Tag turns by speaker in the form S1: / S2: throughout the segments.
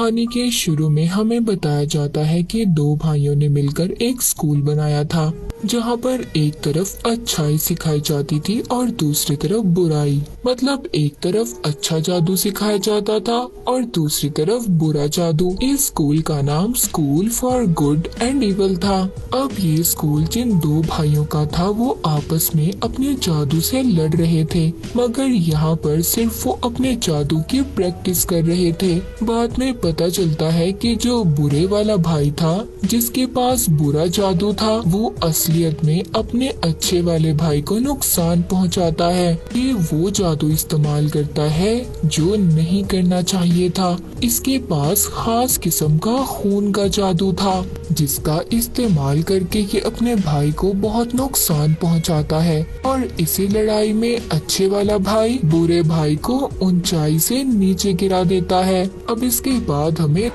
S1: कहानी के शुरू में हमें बताया जाता है कि दो भाइयों ने मिलकर एक स्कूल बनाया था, जहाँ पर एक तरफ अच्छाई सिखाई जाती थी और दूसरी तरफ बुराई। मतलब एक तरफ अच्छा जादू सिखाया जाता था और दूसरी तरफ बुरा जादू। इस स्कूल का नाम school for good and evil था। अब ये स्कूल जिन दो भाइयों का था वो आपस में अपने जादू से लड़ रहे थे, मगर यहाँ पर सिर्फ वो अपने जादू की प्रैक्टिस कर रहे थे। बाद में पता चलता है कि जो बुरे वाला भाई था, जिसके पास बुरा जादू था, वो असलियत में अपने अच्छे वाले भाई को नुकसान पहुंचाता है। ये वो जादू इस्तेमाल करता है जो नहीं करना चाहिए था। इसके पास खास किस्म का खून का जादू था, जिसका इस्तेमाल करके ये अपने भाई को बहुत नुकसान पहुंचाता है और इसी लड़ाई में अच्छे वाला भाई बुरे भाई को ऊंचाई से नीचे गिरा देता है। अब इसके बाद हमें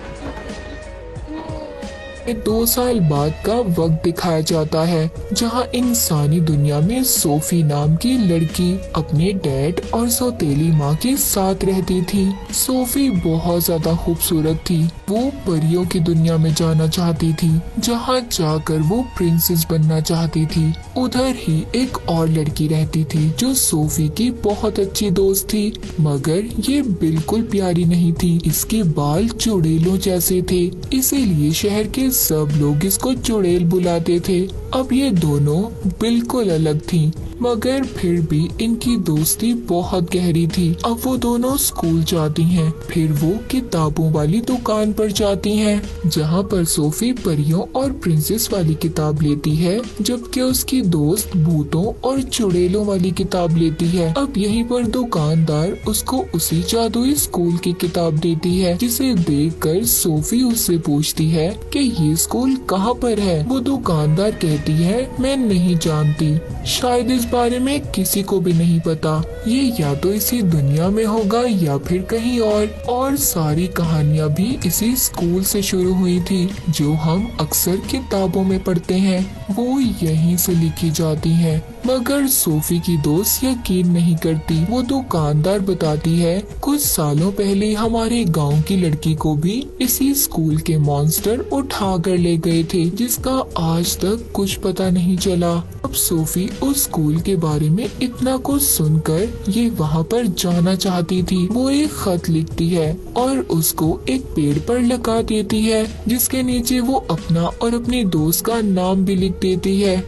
S1: 2 साल बाद का वक्त दिखाया जाता है, जहां इंसानी दुनिया में सोफी नाम की लड़की अपने डैड और सौतेली माँ के साथ रहती थी। सोफी बहुत ज्यादा खूबसूरत थी। वो परियों की दुनिया में जाना चाहती थी, जहां जाकर वो प्रिंसेस बनना चाहती थी। उधर ही एक और लड़की रहती थी जो सोफी की बहुत अच्छी दोस्त थी, मगर ये बिल्कुल प्यारी नहीं थी। इसके बाल चुड़ैलों जैसे थे, इसीलिए शहर के सब लोग इसको चुड़ैल बुलाते थे। अब ये दोनों बिल्कुल अलग थीं, मगर फिर भी इनकी दोस्ती बहुत गहरी थी। अब वो दोनों स्कूल जाती हैं, फिर वो किताबों वाली दुकान पर जाती हैं, जहाँ पर सोफी परियों और प्रिंसेस वाली किताब लेती है, जबकि उसकी दोस्त भूतों और चुड़ैलों वाली किताब लेती है। अब यहीं पर दुकानदार उसको उसी जादुई स्कूल की किताब देती है, जिसे देखकर सोफी उससे पूछती है कि ये स्कूल कहाँ पर है। वो दुकानदार कहती है, मैं नहीं जानती, शायद इस बारे में किसी को भी नहीं पता। ये या तो इसी दुनिया में होगा या फिर कहीं और सारी कहानियाँ भी इसी स्कूल से शुरू हुई थी, जो हम अक्सर किताबों में पढ़ते हैं, वो यहीं से लिखी जाती हैं। मगर सोफी की दोस्त यकीन नहीं करती। वो दुकानदार बताती है, कुछ सालों पहले हमारे गांव की लड़की को भी इसी स्कूल के मॉन्स्टर उठा कर ले गए थे, जिसका आज तक कुछ पता नहीं चला। अब सोफी उस स्कूल के बारे में इतना कुछ सुनकर ये वहाँ पर जाना चाहती थी। वो एक खत लिखती है और उसको एक पेड़ पर लगा देती है, जिसके नीचे वो अपना और अपनी दोस्त का नाम भी लिख देती है।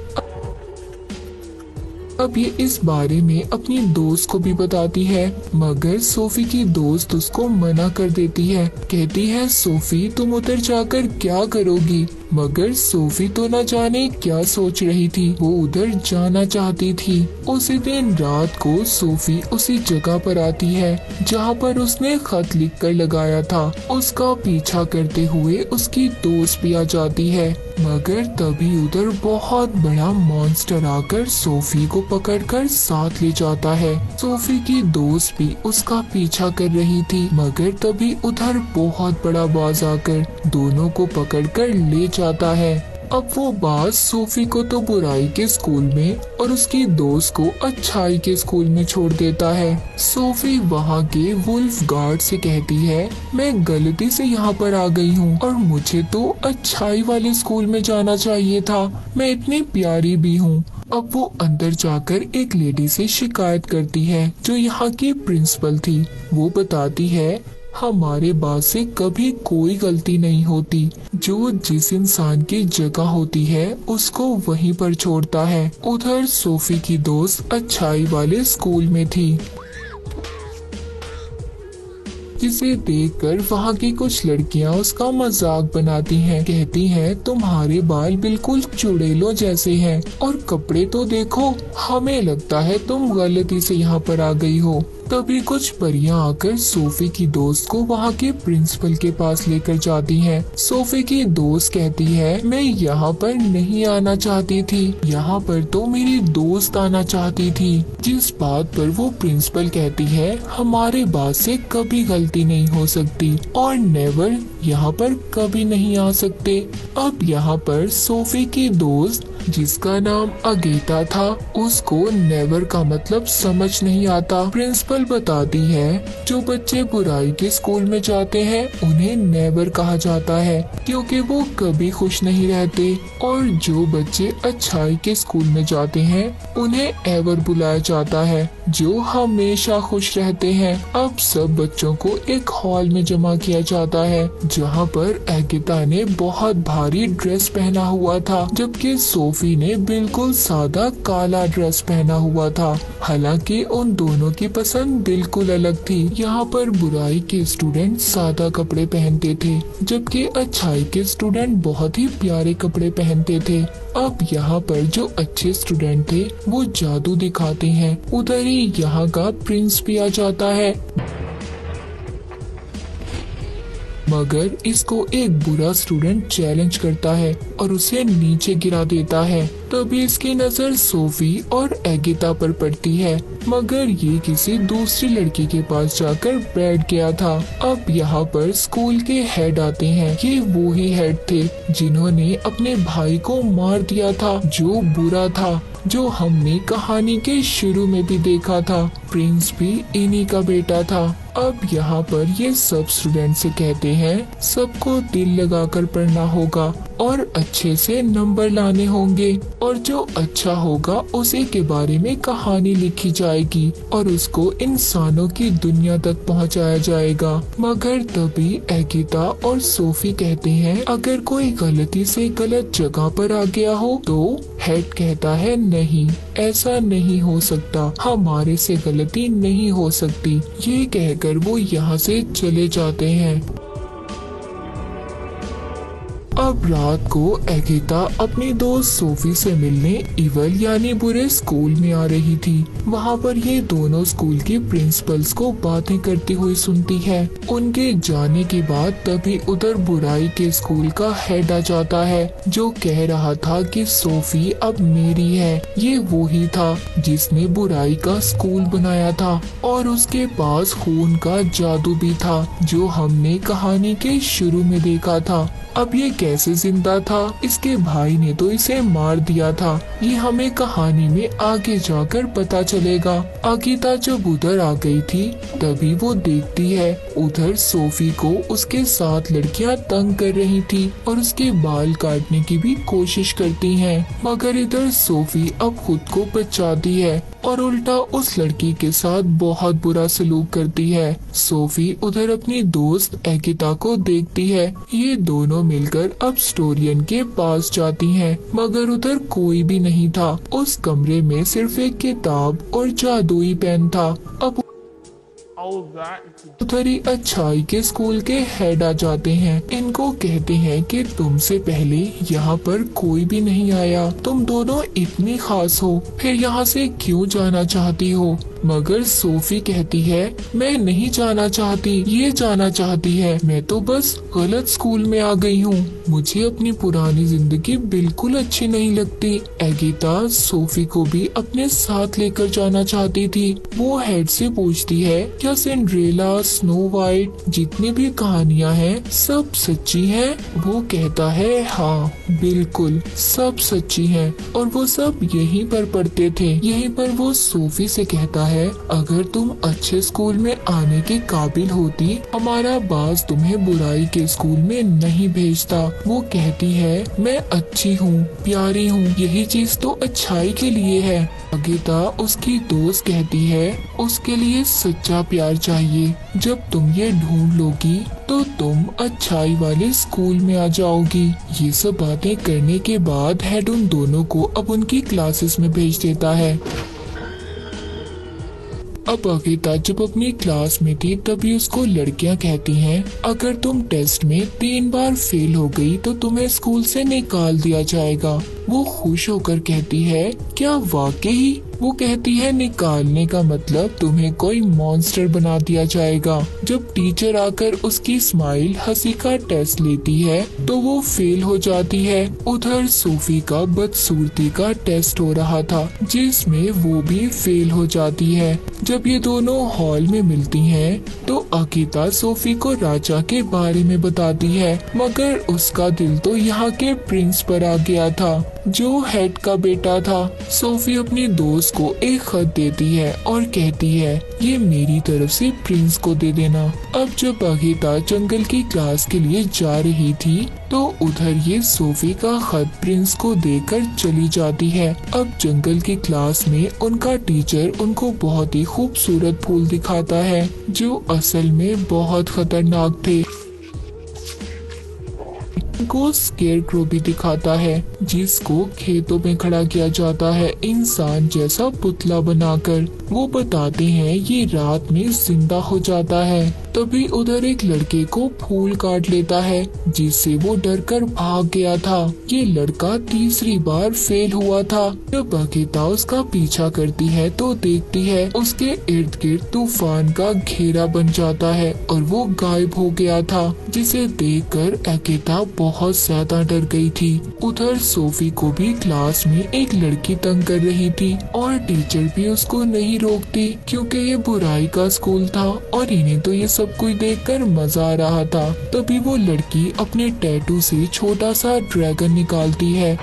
S1: अब ये इस बारे में अपनी दोस्त को भी बताती है, मगर सोफी की दोस्त उसको मना कर देती है। कहती है, सोफी तुम उधर जाकर क्या करोगी? मगर सोफी तो न जाने क्या सोच रही थी, वो उधर जाना चाहती थी। उसी दिन रात को सोफी उसी जगह पर आती है जहाँ पर उसने खत लिखकर लगाया था। उसका पीछा करते हुए उसकी दोस्त भी आ जाती है, मगर तभी उधर बहुत बड़ा मॉन्स्टर आकर सोफी को पकड़कर साथ ले जाता है। सोफी की दोस्त भी उसका पीछा कर रही थी, मगर तभी उधर बहुत बड़ा बाज आकर दोनों को पकड़कर ले जाता है। अब वो बाज सोफी को तो बुराई के स्कूल में और उसकी दोस्त को अच्छाई के स्कूल में छोड़ देता है। सोफी वहाँ के वुल्फ गार्ड से कहती है, मैं गलती से यहाँ पर आ गई हूँ और मुझे तो अच्छाई वाले स्कूल में जाना चाहिए था, मैं इतनी प्यारी भी हूँ। अब वो अंदर जाकर एक लेडी से शिकायत करती है, जो यहाँ की प्रिंसिपल थी। वो बताती है, हमारे बाद से कभी कोई गलती नहीं होती, जो जिस इंसान की जगह होती है उसको वहीं पर छोड़ता है। उधर सोफी की दोस्त अच्छाई वाले स्कूल में थी, जिसे देखकर वहाँ की कुछ लड़कियाँ उसका मजाक बनाती हैं। कहती हैं, तुम्हारे बाल बिल्कुल चुड़ैलों जैसे हैं और कपड़े तो देखो, हमें लगता है तुम गलती से यहाँ पर आ गई हो। तभी कुछ परियां आकर सोफी की दोस्त को वहाँ के प्रिंसिपल के पास लेकर जाती हैं। सोफी की दोस्त कहती है, मैं यहाँ पर नहीं आना चाहती थी, यहाँ पर तो मेरी दोस्त आना चाहती थी। जिस बात पर वो प्रिंसिपल कहती है, हमारे बाद से कभी गलती नहीं हो सकती और नेवर यहाँ पर कभी नहीं आ सकते। अब यहाँ पर सोफी की दोस्त जिसका नाम अगेता था, उसको नेवर का मतलब समझ नहीं आता। प्रिंसिपल बताती है जो बच्चे बुराई के स्कूल में जाते हैं उन्हें नेवर कहा जाता है क्योंकि वो कभी खुश नहीं रहते, और जो बच्चे अच्छाई के स्कूल में जाते हैं उन्हें एवर बुलाया जाता है जो हमेशा खुश रहते हैं। अब सब बच्चों को एक हॉल में जमा किया जाता है जहाँ पर अगेता ने बहुत भारी ड्रेस पहना हुआ था, जबकि सोफी ने बिल्कुल सादा काला ड्रेस पहना हुआ था। हालांकि उन दोनों की पसंद बिल्कुल अलग थी। यहाँ पर बुराई के स्टूडेंट सादा कपड़े पहनते थे, जबकि अच्छाई के स्टूडेंट बहुत ही प्यारे कपड़े पहनते थे। अब यहाँ पर जो अच्छे स्टूडेंट थे वो जादू दिखाते हैं। उधर ही यहाँ का प्रिंस भी आ जाता है, मगर इसको एक बुरा स्टूडेंट चैलेंज करता है और उसे नीचे गिरा देता है। तभी इसकी नजर सोफी और अगेता पर पड़ती है, मगर ये किसी दूसरी लड़की के पास जाकर बैठ गया था। अब यहाँ पर स्कूल के हेड आते हैं। ये वो ही हेड थे जिन्होंने अपने भाई को मार दिया था, जो बुरा था, जो हमने कहानी के शुरू में भी देखा था। प्रिंस भी इन्हीं का बेटा था। अब यहाँ पर ये सब स्टूडेंट से कहते हैं सबको दिल लगाकर पढ़ना होगा और अच्छे से नंबर लाने होंगे, और जो अच्छा होगा उसी के बारे में कहानी लिखी जाएगी और उसको इंसानों की दुनिया तक पहुँचाया जाएगा। मगर तभी अगेता और सोफी कहते हैं अगर कोई गलती से गलत जगह पर आ गया हो तो हेड कहता है नहीं, ऐसा नहीं हो सकता, हमारे से गलती नहीं हो सकती। ये कहकर वो यहाँ से चले जाते हैं। अब रात को अगेता अपनी दोस्त सोफी से मिलने इवल यानी बुरे स्कूल में आ रही थी। वहाँ पर ये दोनों स्कूल के प्रिंसिपल्स को बातें करती हुई सुनती है। उनके जाने के बाद तभी उधर बुराई के स्कूल का हेड आ जाता है, जो कह रहा था कि सोफी अब मेरी है। ये वो ही था जिसने बुराई का स्कूल बनाया था और उसके पास खून का जादू भी था, जो हमने कहानी के शुरू में देखा था। अब ये कैसे जिंदा था? इसके भाई ने तो इसे मार दिया था। ये हमें कहानी में आगे जाकर पता चलेगा। अगेता जब उधर आ गई थी तभी वो देखती है उधर सोफी को उसके साथ लड़कियां तंग कर रही थी और उसके बाल काटने की भी कोशिश करती हैं। मगर इधर सोफी अब खुद को बचाती है और उल्टा उस लड़की के साथ बहुत बुरा सलूक करती है। सोफी उधर अपनी दोस्त अगेता को देखती है। ये दोनों मिलकर अब स्टोरियन के पास जाती हैं, मगर उधर कोई भी नहीं था। उस कमरे में सिर्फ एक किताब और जादुई पेन था। अब उधर ही अच्छाई के स्कूल के हेड आ जाते हैं। इनको कहते हैं कि तुमसे पहले यहाँ पर कोई भी नहीं आया, तुम दोनों इतनी खास हो, फिर यहाँ से क्यों जाना चाहती हो? मगर सोफी कहती है मैं नहीं जाना चाहती, ये जाना चाहती है। मैं तो बस गलत स्कूल में आ गई हूँ, मुझे अपनी पुरानी जिंदगी बिल्कुल अच्छी नहीं लगती। अगेता सोफी को भी अपने साथ लेकर जाना चाहती थी। वो हेड से पूछती है क्या सिंड्रेला, स्नो वाइट, जितनी भी कहानियाँ हैं सब सच्ची हैं? वो कहता है हाँ बिल्कुल सब सच्ची हैं और वो सब यहीं पर पढ़ते थे। यहीं पर वो सोफी से कहता है अगर तुम अच्छे स्कूल में आने के काबिल होती, हमारा बास तुम्हें बुराई के स्कूल में नहीं भेजता। वो कहती है मैं अच्छी हूँ, प्यारी हूँ, यही चीज तो अच्छाई के लिए है। अगेता उसकी दोस्त कहती है उसके लिए सच्चा प्यार चाहिए। जब तुम ये ढूंढ लोगी तो तुम अच्छाई वाले स्कूल में आ जाओगी। ये सब बातें करने के बाद हेड उन दोनों को अब उनकी क्लासेस में भेज देता है। अब अगेता जब अपनी क्लास में थी तभी उसको लड़कियां कहती हैं अगर तुम टेस्ट में 3 बार फेल हो गई तो तुम्हें स्कूल से निकाल दिया जाएगा। वो खुश होकर कहती है क्या वाकई? वो कहती है निकालने का मतलब तुम्हें कोई मॉन्स्टर बना दिया जाएगा। जब टीचर आकर उसकी स्माइल हंसी का टेस्ट लेती है तो वो फेल हो जाती है। उधर सोफी का बदसूरती का टेस्ट हो रहा था जिसमें वो भी फेल हो जाती है। जब ये दोनों हॉल में मिलती हैं तो अकीता सोफी को राजा के बारे में बताती है, मगर उसका दिल तो यहाँ के प्रिंस पर आ गया था जो हेड का बेटा था। सोफी अपनी दोस्त को एक खत देती है और कहती है ये मेरी तरफ से प्रिंस को दे देना। अब जब अकीता जंगल की क्लास के लिए जा रही थी तो उधर ये सोफी का खत प्रिंस को देकर चली जाती है। अब जंगल की क्लास में उनका टीचर उनको बहुत ही खूबसूरत फूल दिखाता है जो असल में बहुत खतरनाक थे। को स्केरक्रो भी दिखाता है जिसको खेतों में खड़ा किया जाता है इंसान जैसा पुतला बनाकर। वो बताते हैं ये रात में जिंदा हो जाता है। तभी उधर एक लड़के को फूल काट लेता है जिससे वो डरकर भाग गया था। ये लड़का तीसरी बार फेल हुआ था। जब अकीता उसका पीछा करती है तो देखती है उसके इर्द गिर्द तूफान का घेरा बन जाता है और वो गायब हो गया था, जिसे देखकर अकीता बहुत ज्यादा डर गई थी। उधर सोफी को भी क्लास में एक लड़की तंग कर रही थी और टीचर भी उसको नहीं रोकती क्योंकि ये बुराई का स्कूल था और इन्हें तो ये सब कुछ देखकर मजा आ रहा था। तभी वो लड़की अपने टैटू से छोटा सा ड्रैगन निकालती है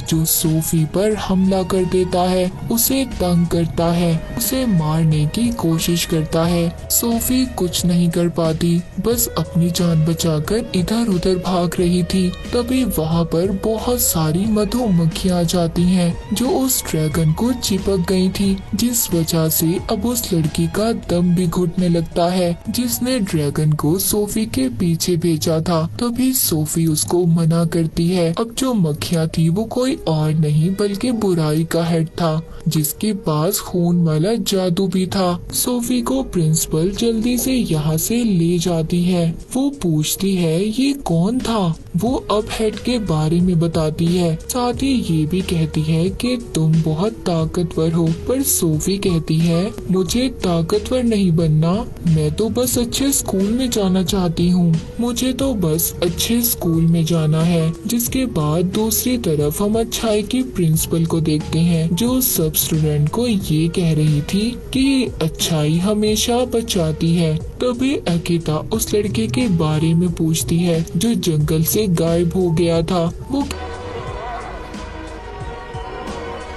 S1: जो सोफी पर हमला कर देता है, उसे तंग करता है, उसे मारने की कोशिश करता है। सोफी कुछ नहीं कर पाती, बस अपनी जान बचाकर इधर उधर भाग रही थी। तभी वहाँ पर बहुत सारी मधुमक्खियाँ आ जाती हैं जो उस ड्रैगन को चिपक गई थी, जिस वजह से अब उस लड़की का दम भी घुटने लगता है जिसने ड्रैगन को सोफी के पीछे भेजा था। तभी सोफी उसको मना करती है। अब जो मक्खियाँ थी वो कोई और नहीं बल्कि बुराई का हेड था जिसके पास खून वाला जादू भी था। सोफी को प्रिंसिपल जल्दी से यहाँ से ले जाती है। वो पूछती है ये कौन था। वो अब हेड के बारे में बताती है, साथ ही ये भी कहती है कि तुम बहुत ताकतवर हो। पर सोफी कहती है मुझे ताकतवर नहीं बनना, मैं तो बस अच्छे स्कूल में जाना चाहती हूँ, मुझे तो बस अच्छे स्कूल में जाना है। जिसके बाद दूसरी तरफ हम अच्छाई की प्रिंसिपल को देखते हैं जो सब स्टूडेंट को ये कह रही थी कि अच्छाई हमेशा बचाती है। तभी अकीता उस लड़के के बारे में पूछती है जो जंगल से गायब हो गया था। वो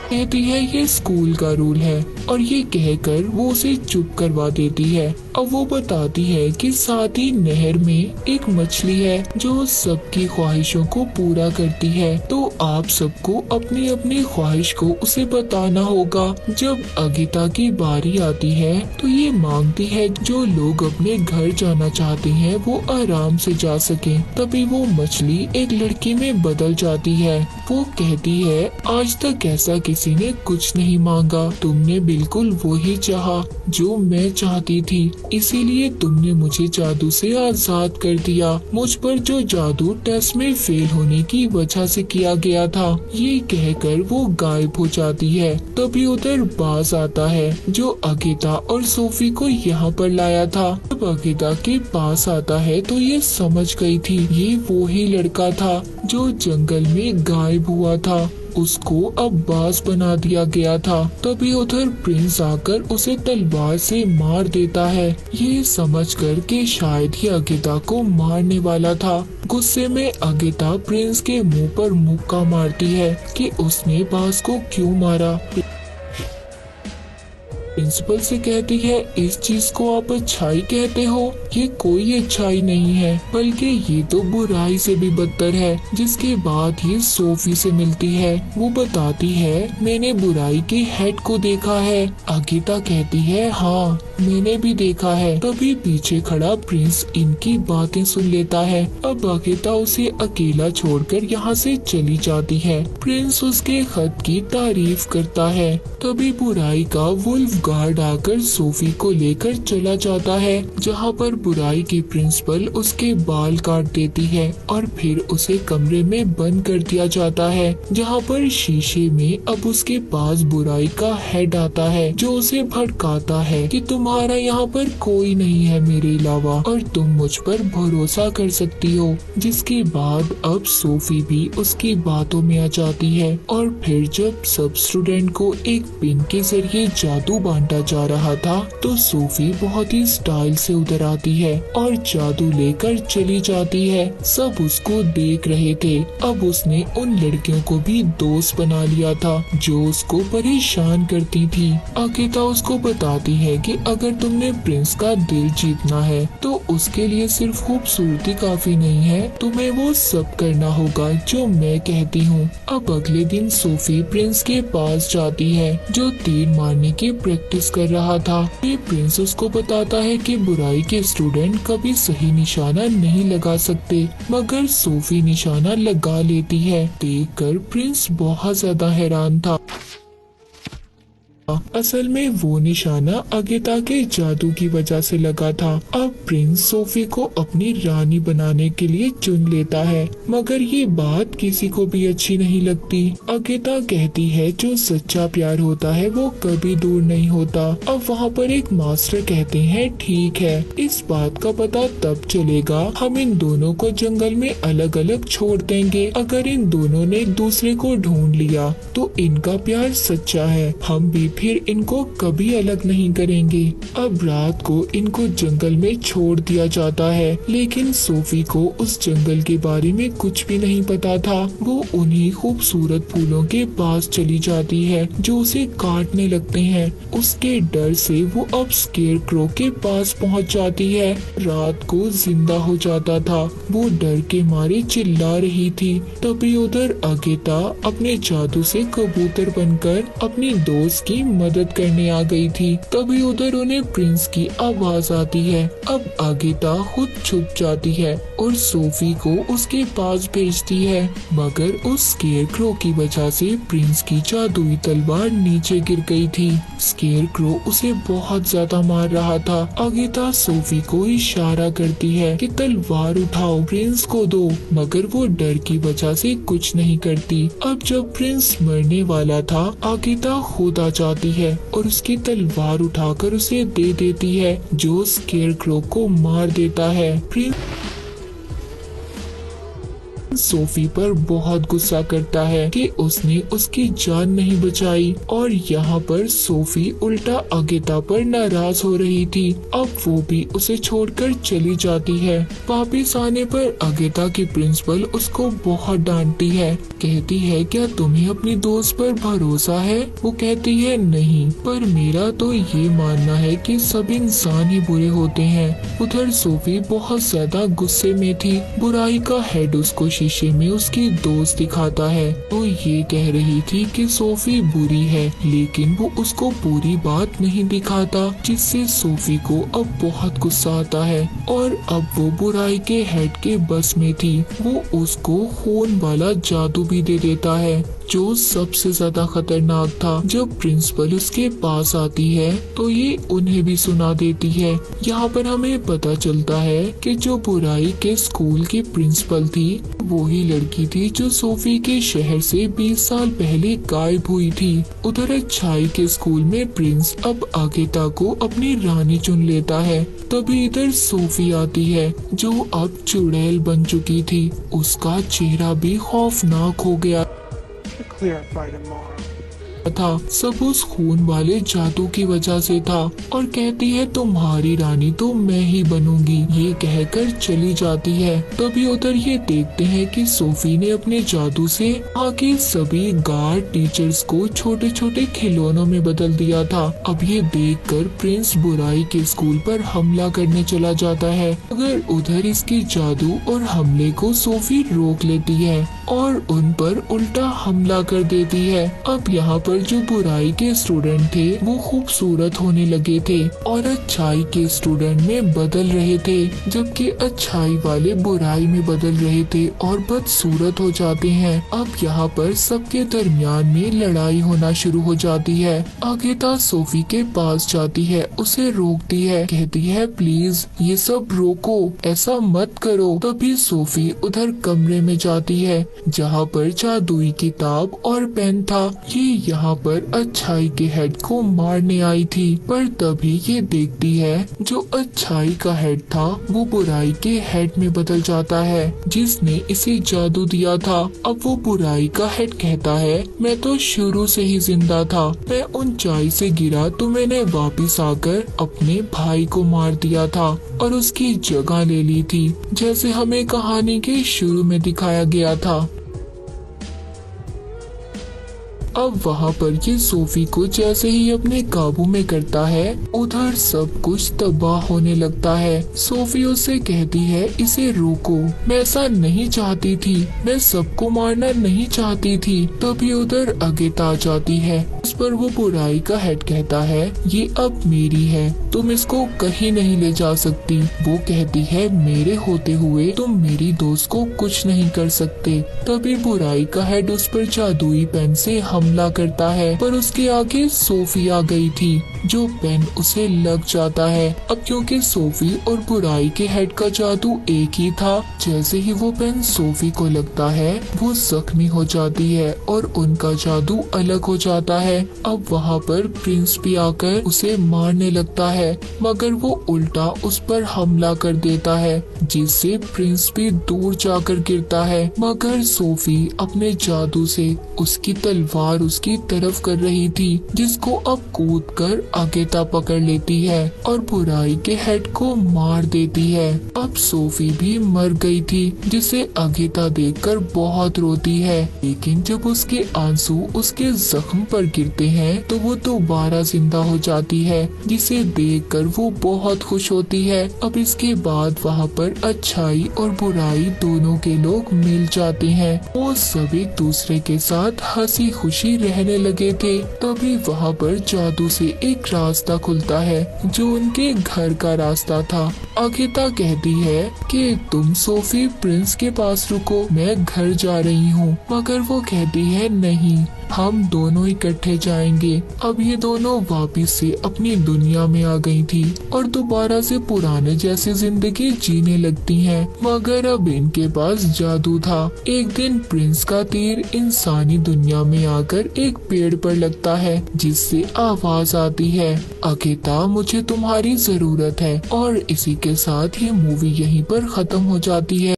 S1: कहती है ये स्कूल का रूल है और ये कहकर वो उसे चुप करवा देती है। अब वो बताती है कि साथ ही नहर में एक मछली है जो सबकी ख्वाहिशों को पूरा करती है, तो आप सबको अपनी अपनी ख्वाहिश को उसे बताना होगा। जब अगीता की बारी आती है तो ये मांगती है जो लोग अपने घर जाना चाहते हैं वो आराम से जा सकें। तभी वो मछली एक लड़की में बदल जाती है। वो कहती है आज तक ऐसा किसी ने कुछ नहीं मांगा, तुमने बिल्कुल वही चाहा जो मैं चाहती थी, इसीलिए तुमने मुझे जादू से आजाद कर दिया। मुझ पर जो जादू टेस्ट में फेल होने की वजह से किया गया था। ये कहकर वो गायब हो जाती है। तभी उधर बाज आता है जो अगीता और सोफी को यहाँ पर लाया था। जब अगीता के पास आता है तो ये समझ गई थी ये वो ही लड़का था जो जंगल में गायब हुआ था, उसको अब बाज बना दिया गया था। तभी उधर प्रिंस आकर उसे तलवार से मार देता है, ये समझकर कि शायद ही अगीता को मारने वाला था। गुस्से में अगीता प्रिंस के मुंह पर मुक्का मारती है कि उसने बाज को क्यों मारा। प्रिंसिपल से कहती है इस चीज को आप अच्छाई कहते हो, ये कोई अच्छाई नहीं है बल्कि ये तो बुराई से भी बदतर है। जिसके बाद ये सोफी से मिलती है। वो बताती है मैंने बुराई के हेड को देखा है। अगीता कहती है हाँ मैंने भी देखा है। तभी पीछे खड़ा प्रिंस इनकी बातें सुन लेता है। अब अगीता उसे अकेला छोड़कर यहाँ से चली जाती है। प्रिंस उसके खत की तारीफ करता है। तभी बुराई का वुल्फ गार्ड आकर सोफी को लेकर चला जाता है, जहाँ पर बुराई की प्रिंसिपल उसके बाल काट देती है और फिर उसे कमरे में बंद कर दिया जाता है, जहाँ पर शीशे में अब उसके पास बुराई का हेड आता है, जो उसे भड़काता है कि तुम्हारा यहाँ पर कोई नहीं है मेरे अलावा और तुम मुझ पर भरोसा कर सकती हो। जिसके बाद अब सोफी भी उसकी बातों में आ जाती है और फिर जब सब स्टूडेंट को एक पिन के जरिए जादू बांटा जा रहा था तो सोफी बहुत ही स्टाइल से उधर आती है और जादू लेकर चली जाती है। सब उसको देख रहे थे। अब उसने उन लड़कियों को भी दोस्त बना लिया था जो उसको परेशान करती थी। अकेता उसको बताती है कि अगर तुमने प्रिंस का दिल जीतना है तो उसके लिए सिर्फ खूबसूरती काफी नहीं है, तुम्हें वो सब करना होगा जो मैं कहती हूँ। अब अगले दिन सोफी प्रिंस के पास जाती है जो तीर मारने की प्रैक्टिस कर रहा था। ये प्रिंस उसको बताता है कि बुराई के स्टूडेंट कभी सही निशाना नहीं लगा सकते, मगर सोफी निशाना लगा लेती है। देखकर प्रिंस बहुत ज्यादा हैरान था। असल में वो निशाना अगेता के जादू की वजह से लगा था। अब प्रिंस सोफी को अपनी रानी बनाने के लिए चुन लेता है, मगर ये बात किसी को भी अच्छी नहीं लगती। अगेता कहती है जो सच्चा प्यार होता है वो कभी दूर नहीं होता। अब वहाँ पर एक मास्टर कहते हैं ठीक है, इस बात का पता तब चलेगा हम इन दोनों को जंगल में अलग अलग छोड़ देंगे। अगर इन दोनों ने एक दूसरे को ढूंढ लिया तो इनका प्यार सच्चा है, हम भी फिर इनको कभी अलग नहीं करेंगे। अब रात को इनको जंगल में छोड़ दिया जाता है, लेकिन सोफी को उस जंगल के बारे में कुछ भी नहीं पता था। वो उन्हीं खूबसूरत फूलों के पास चली जाती है जो उसे काटने लगते हैं। उसके डर से वो अब स्केरक्रो के पास पहुंच जाती है। रात को जिंदा हो जाता था, वो डर के मारे चिल्ला रही थी। तभी उधर अगेता अपने जादू से कबूतर बनकर अपनी दोस्त की मदद करने आ गई थी। तभी उधर उन्हें प्रिंस की आवाज आती है। अब अगेता खुद छुप जाती है और सोफी को उसके पास भेजती है, मगर उस स्केरक्रो की वजह से प्रिंस की जादुई तलवार नीचे गिर गई थी। स्केरक्रो उसे बहुत ज्यादा मार रहा था। अगेता सोफी को इशारा करती है कि तलवार उठाओ, प्रिंस को दो, मगर वो डर की वजह से कुछ नहीं करती। अब जब प्रिंस मरने वाला था, अगेता खुद आ जाती है और उसकी तलवार उठाकर उसे दे देती है, जो स्केरक्रो को मार देता है। प्रिंस सोफी पर बहुत गुस्सा करता है कि उसने उसकी जान नहीं बचाई और यहाँ पर सोफी उल्टा अगेता पर नाराज हो रही थी। अब वो भी उसे छोड़कर चली जाती है। वापिस आने पर अगेता की प्रिंसिपल उसको बहुत डांटती है। कहती है क्या तुम्हें अपनी दोस्त पर भरोसा है? वो कहती है नहीं, पर मेरा तो ये मानना है कि सब इंसान ही बुरे होते हैं। उधर सोफी बहुत ज्यादा गुस्से में थी। बुराई का हेड उसको शीशे में उसकी दोस्त दिखाता है तो ये कह रही थी कि सोफी बुरी है, लेकिन वो उसको पूरी बात नहीं दिखाता, जिससे सोफी को अब बहुत गुस्सा आता है और अब वो बुराई के हेड के बस में थी। वो उसको खून वाला जादू भी दे देता है जो सबसे ज्यादा खतरनाक था। जब प्रिंसिपल उसके पास आती है तो ये उन्हें भी सुना देती है। यहाँ पर हमें पता चलता है कि जो बुराई के स्कूल की प्रिंसिपल थी वही लड़की थी जो सोफी के शहर से 20 साल पहले गायब हुई थी। उधर अच्छाई के स्कूल में प्रिंस अब अगेता को अपनी रानी चुन लेता है। तभी इधर सोफी आती है जो अब चुड़ैल बन चुकी थी। उसका चेहरा भी खौफनाक हो गया था। सब उस खून वाले जादू की वजह से था और कहती है तुम्हारी रानी तो मैं ही बनूंगी। ये कहकर चली जाती है। तभी उधर ये देखते हैं कि सोफी ने अपने जादू से वहाँ के सभी गार्ड टीचर्स को छोटे छोटे खिलौनों में बदल दिया था। अब ये देखकर प्रिंस बुराई के स्कूल पर हमला करने चला जाता है, मगर उधर इसकी जादू और हमले को सोफी रोक लेती है और उन पर उल्टा हमला कर देती है। अब यहाँ पर जो बुराई के स्टूडेंट थे वो खूबसूरत होने लगे थे और अच्छाई के स्टूडेंट में बदल रहे थे, जबकि अच्छाई वाले बुराई में बदल रहे थे और बदसूरत हो जाते हैं। अब यहाँ पर सबके दरमियान में लड़ाई होना शुरू हो जाती है। अगेता सोफी के पास जाती है, उसे रोकती है, कहती है प्लीज ये सब रोको, ऐसा मत करो। तभी सोफी उधर कमरे में जाती है जहाँ पर जादुई किताब और पेन था। ये यहाँ पर अच्छाई के हेड को मारने आई थी, पर तभी ये देखती है जो अच्छाई का हेड था वो बुराई के हेड में बदल जाता है जिसने इसे जादू दिया था। अब वो बुराई का हेड कहता है मैं तो शुरू से ही जिंदा था, मैं ऊंचाई से गिरा तो मैंने वापस आकर अपने भाई को मार दिया था और उसकी जगह ले ली थी, जैसे हमें कहानी के शुरू में दिखाया गया था। अब वहाँ पर ये सोफी को जैसे ही अपने काबू में करता है उधर सब कुछ तबाह होने लगता है। सोफी उससे कहती है इसे रोको, मैं ऐसा नहीं चाहती थी, मैं सबको मारना नहीं चाहती थी। तभी उधर अगेता आ जाती है, उस पर वो बुराई का हेड कहता है ये अब मेरी है, तुम इसको कहीं नहीं ले जा सकती। वो कहती है मेरे होते हुए तुम मेरी दोस्त को कुछ नहीं कर सकते। तभी बुराई का हेड उस पर जादुई पेन से हमला करता है, पर उसके आगे सोफी आ गई थी, जो पेन उसे लग जाता है। अब क्योंकि सोफी और बुराई के हेड का जादू एक ही था, जैसे ही वो पेन सोफी को लगता है वो जख्मी हो जाती है और उनका जादू अलग हो जाता है। अब वहाँ पर प्रिंस भी आकर उसे मारने लगता है, मगर वो उल्टा उस पर हमला कर देता है, जिससे प्रिंस भी दूर जाकर गिरता है। मगर सोफी अपने जादू से उसकी तलवार उसकी तरफ कर रही थी, जिसको अब कूद कर अगेता पकड़ लेती है और बुराई के हेड को मार देती है। अब सोफी भी मर गई थी, जिसे अगेता देखकर बहुत रोती है, लेकिन जब उसके आंसू उसके जख्म पर गिरते हैं तो वो दोबारा जिंदा हो जाती है, जिसे देखकर वो बहुत खुश होती है। अब इसके बाद वहाँ पर अच्छाई और बुराई दोनों के लोग मिल जाते हैं, वो सब एक दूसरे के साथ हंसी खुशी रहने लगे थे। तभी वहाँ पर जादू से एक रास्ता खुलता है जो उनके घर का रास्ता था। अगेता कहती है कि तुम सोफी प्रिंस के पास रुको, मैं घर जा रही हूँ, मगर वो कहती है नहीं, हम दोनों इकट्ठे जाएंगे। अब ये दोनों वापिस से अपनी दुनिया में आ गई थी और दोबारा से पुराने जैसी जिंदगी जीने लगती हैं, मगर अब इनके पास जादू था। एक दिन प्रिंस का तीर इंसानी दुनिया में आकर एक पेड़ पर लगता है, जिससे आवाज आती है अगेता मुझे तुम्हारी जरूरत है। और इसी के साथ ये मूवी यहीं पर खत्म हो जाती है।